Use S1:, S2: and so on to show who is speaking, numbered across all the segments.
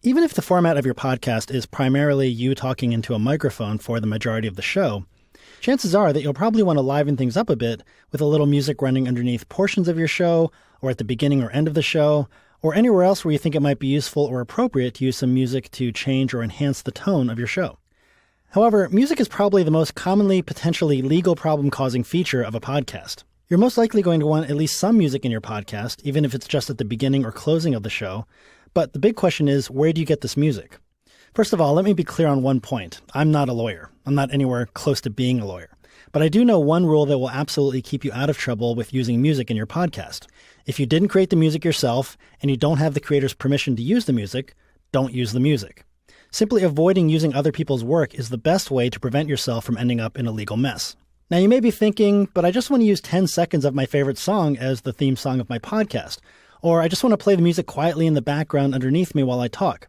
S1: Even if the format of your podcast is primarily you talking into a microphone for the majority of the show, chances are that you'll probably want to liven things up a bit with a little music running underneath portions of your show, or at the beginning or end of the show, or anywhere else where you think it might be useful or appropriate to use some music to change or enhance the tone of your show. However, music is probably the most commonly potentially legal problem-causing feature of a podcast. You're most likely going to want at least some music in your podcast, even if it's just at the beginning or closing of the show. But the big question is, where do you get this music? First of all, let me be clear on one point. I'm not a lawyer. I'm not anywhere close to being a lawyer. But I do know one rule that will absolutely keep you out of trouble with using music in your podcast. If you didn't create the music yourself and you don't have the creator's permission to use the music, don't use the music. Simply avoiding using other people's work is the best way to prevent yourself from ending up in a legal mess. Now you may be thinking, but I just want to use 10 seconds of my favorite song as the theme song of my podcast. Or I just want to play the music quietly in the background underneath me while I talk.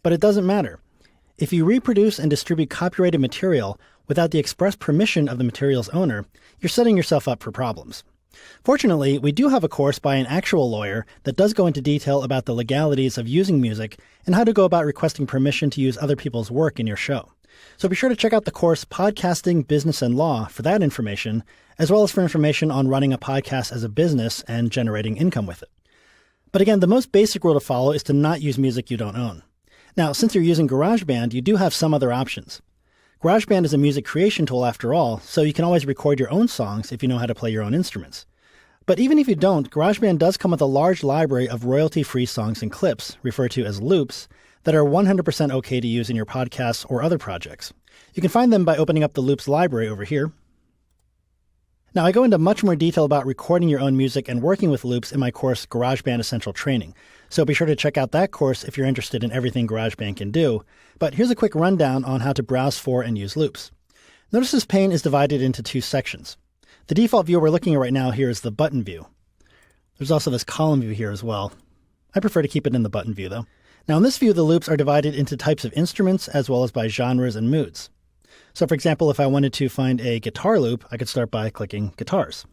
S1: But it doesn't matter. If you reproduce and distribute copyrighted material without the express permission of the material's owner, you're setting yourself up for problems. Fortunately, we do have a course by an actual lawyer that does go into detail about the legalities of using music and how to go about requesting permission to use other people's work in your show. So be sure to check out the course Podcasting, Business, and Law for that information, as well as for information on running a podcast as a business and generating income with it. But again, the most basic rule to follow is to not use music you don't own. Now, since you're using GarageBand, you do have some other options. GarageBand is a music creation tool after all, so you can always record your own songs if you know how to play your own instruments. But even if you don't, GarageBand does come with a large library of royalty-free songs and clips, referred to as loops, that are 100% okay to use in your podcasts or other projects. You can find them by opening up the Loops library over here. Now, I go into much more detail about recording your own music and working with loops in my course, GarageBand Essential Training. So be sure to check out that course if you're interested in everything GarageBand can do. But here's a quick rundown on how to browse for and use loops. Notice this pane is divided into two sections. The default view we're looking at right now here is the button view. There's also this column view here as well. I prefer to keep it in the button view, though. Now, in this view, the loops are divided into types of instruments as well as by genres and moods. So, for example, if I wanted to find a guitar loop, I could start by clicking Guitars.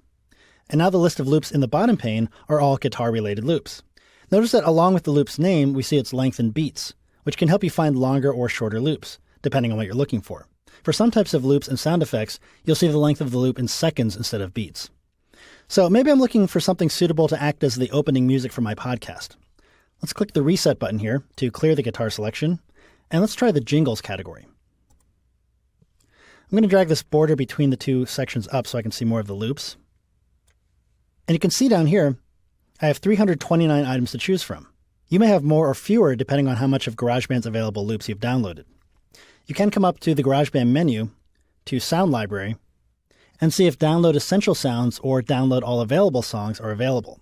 S1: And now the list of loops in the bottom pane are all guitar-related loops. Notice that along with the loop's name, we see its length in beats, which can help you find longer or shorter loops, depending on what you're looking for. For some types of loops and sound effects, you'll see the length of the loop in seconds instead of beats. So maybe I'm looking for something suitable to act as the opening music for my podcast. Let's click the Reset button here to clear the guitar selection, and let's try the Jingles category. I'm going to drag this border between the two sections up so I can see more of the loops. And you can see down here, I have 329 items to choose from. You may have more or fewer depending on how much of GarageBand's available loops you've downloaded. You can come up to the GarageBand menu, to Sound Library, and see if Download Essential Sounds or Download All Available Songs are available.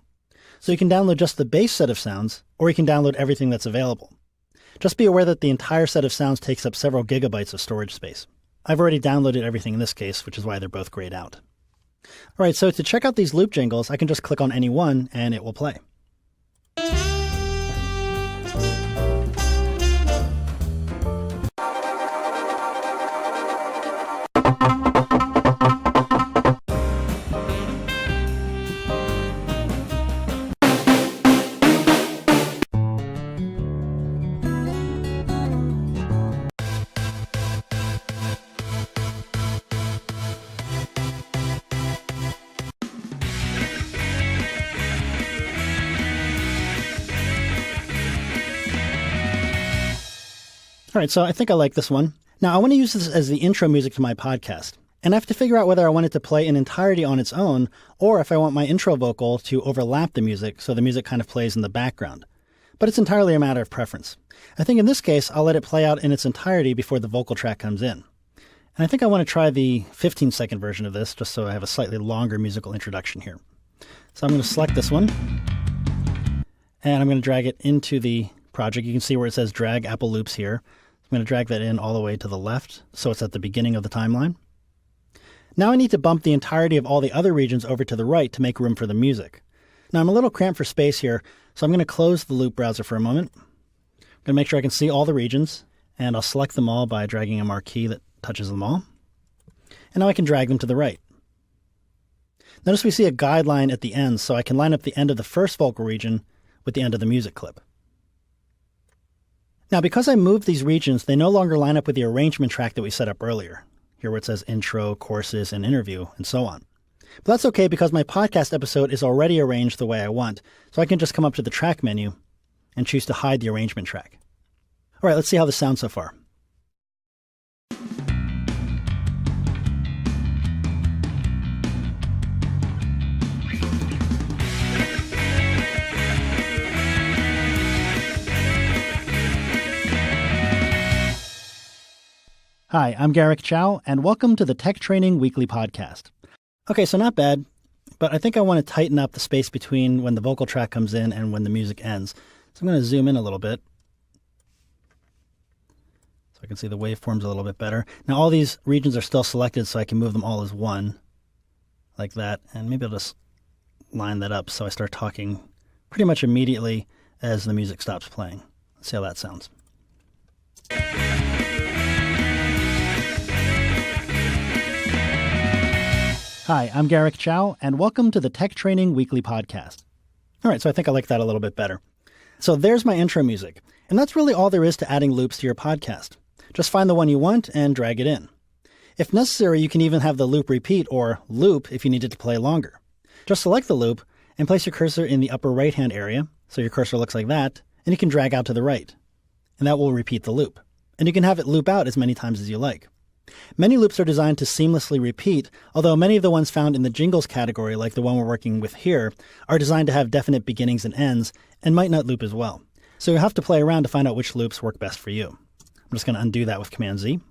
S1: So you can download just the base set of sounds, or you can download everything that's available. Just be aware that the entire set of sounds takes up several gigabytes of storage space. I've already downloaded everything in this case, which is why they're both grayed out. All right, so to check out these loop jingles, I can just click on any one and it will play. All right, so I think I like this one. Now, I want to use this as the intro music to my podcast. And I have to figure out whether I want it to play in entirety on its own, or if I want my intro vocal to overlap the music so the music kind of plays in the background. But it's entirely a matter of preference. I think in this case, I'll let it play out in its entirety before the vocal track comes in. And I think I want to try the 15-second version of this, just so I have a slightly longer musical introduction here. So I'm going to select this one, and I'm going to drag it into the project. You can see where it says Drag Apple Loops here. I'm going to drag that in all the way to the left, so it's at the beginning of the timeline. Now I need to bump the entirety of all the other regions over to the right to make room for the music. Now I'm a little cramped for space here, so I'm going to close the loop browser for a moment. I'm going to make sure I can see all the regions, and I'll select them all by dragging a marquee that touches them all. And now I can drag them to the right. Notice we see a guideline at the end, so I can line up the end of the first vocal region with the end of the music clip. Now, because I moved these regions, they no longer line up with the arrangement track that we set up earlier, here where it says intro, courses, and interview, and so on. But that's okay because my podcast episode is already arranged the way I want, so I can just come up to the track menu and choose to hide the arrangement track. All right, let's see how this sounds so far. Hi, I'm Garrick Chow, and welcome to the Tech Training Weekly Podcast. Okay, so not bad, but I think I want to tighten up the space between when the vocal track comes in and when the music ends. So I'm going to zoom in a little bit so I can see the waveforms a little bit better. Now all these regions are still selected, so I can move them all as one, like that, and maybe I'll just line that up so I start talking pretty much immediately as the music stops playing. Let's see how that sounds. Hi, I'm Garrick Chow, and welcome to the Tech Training Weekly Podcast. All right, so I think I like that a little bit better. So there's my intro music, and that's really all there is to adding loops to your podcast. Just find the one you want and drag it in. If necessary, you can even have the loop repeat or loop if you need it to play longer. Just select the loop and place your cursor in the upper right-hand area, so your cursor looks like that, and you can drag out to the right, and that will repeat the loop. And you can have it loop out as many times as you like. Many loops are designed to seamlessly repeat, although many of the ones found in the jingles category, like the one we're working with here, are designed to have definite beginnings and ends, and might not loop as well. So you'll have to play around to find out which loops work best for you. I'm just going to undo that with Command-Z.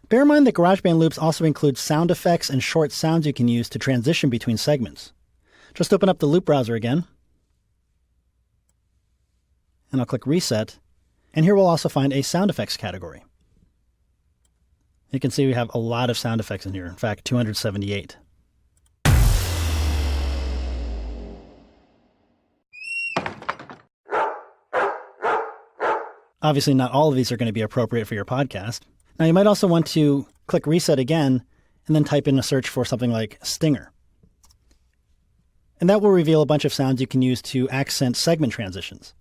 S1: Bear in mind that GarageBand loops also include sound effects and short sounds you can use to transition between segments. Just open up the loop browser again, and I'll click Reset, and here we'll also find a sound effects category. You can see we have a lot of sound effects in here, in fact, 278. Obviously, not all of these are going to be appropriate for your podcast. Now, you might also want to click Reset again and then type in a search for something like Stinger. And that will reveal a bunch of sounds you can use to accent segment transitions.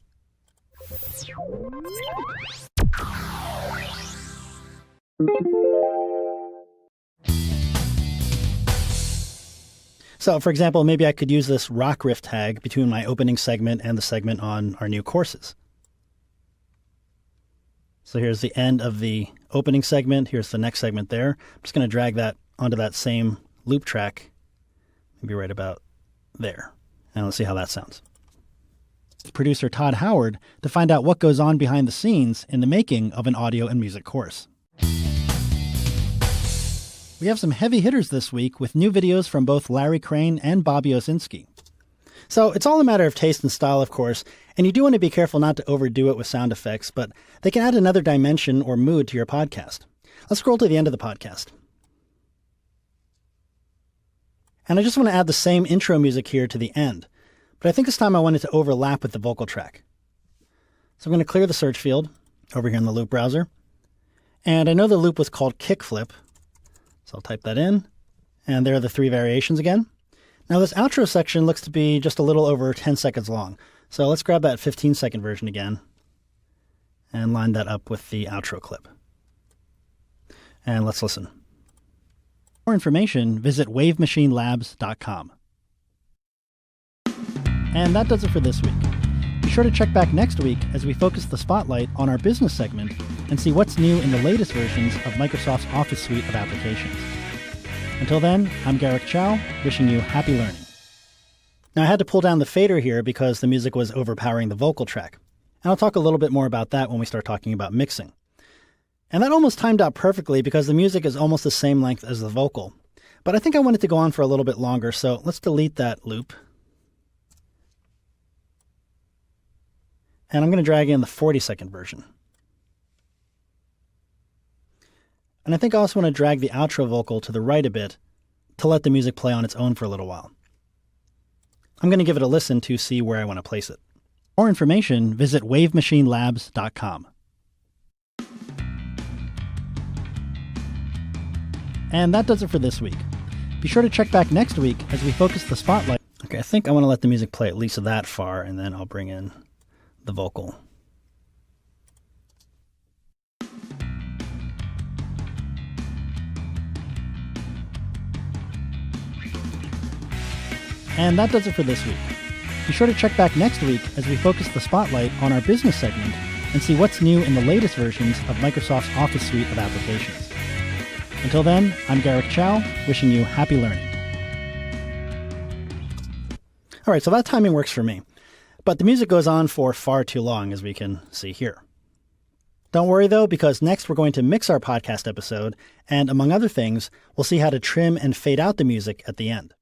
S1: So, for example, maybe I could use this rock riff tag between my opening segment and the segment on our new courses. So here's the end of the opening segment. Here's the next segment there. I'm just going to drag that onto that same loop track, maybe right about there. And let's see how that sounds. Producer Todd Howard to find out what goes on behind the scenes in the making of an audio and music course. We have some heavy hitters this week with new videos from both Larry Crane and Bobby Owsinski. So it's all a matter of taste and style, of course, and you do want to be careful not to overdo it with sound effects, but they can add another dimension or mood to your podcast. Let's scroll to the end of the podcast. And I just want to add the same intro music here to the end, but I think this time I want it to overlap with the vocal track. So I'm going to clear the search field over here in the loop browser, and I know the loop was called Kickflip, so I'll type that in, and there are the three variations again. Now this outro section looks to be just a little over 10 seconds long, so let's grab that 15-second version again and line that up with the outro clip. And let's listen. For more information, visit wavemachineLabs.com. And that does it for this week. Be sure to check back next week as we focus the spotlight on our business segment and see what's new in the latest versions of Microsoft's Office suite of applications. Until then, I'm Garrick Chow, wishing you happy learning. Now, I had to pull down the fader here because the music was overpowering the vocal track. And I'll talk a little bit more about that when we start talking about mixing. And that almost timed out perfectly because the music is almost the same length as the vocal. But I think I want it to go on for a little bit longer, so let's delete that loop. And I'm going to drag in the 40-second version. And I think I also want to drag the outro vocal to the right a bit to let the music play on its own for a little while. I'm going to give it a listen to see where I want to place it. For more information, visit wavemachineLabs.com. And that does it for this week. Be sure to check back next week as we focus the spotlight. Okay, I think I want to let the music play at least that far, and then I'll bring in the vocal. And that does it for this week. Be sure to check back next week as we focus the spotlight on our business segment and see what's new in the latest versions of Microsoft's Office suite of applications. Until then, I'm Garrick Chow, wishing you happy learning. All right, so that timing works for me. But the music goes on for far too long, as we can see here. Don't worry, though, because next we're going to mix our podcast episode, and among other things, we'll see how to trim and fade out the music at the end.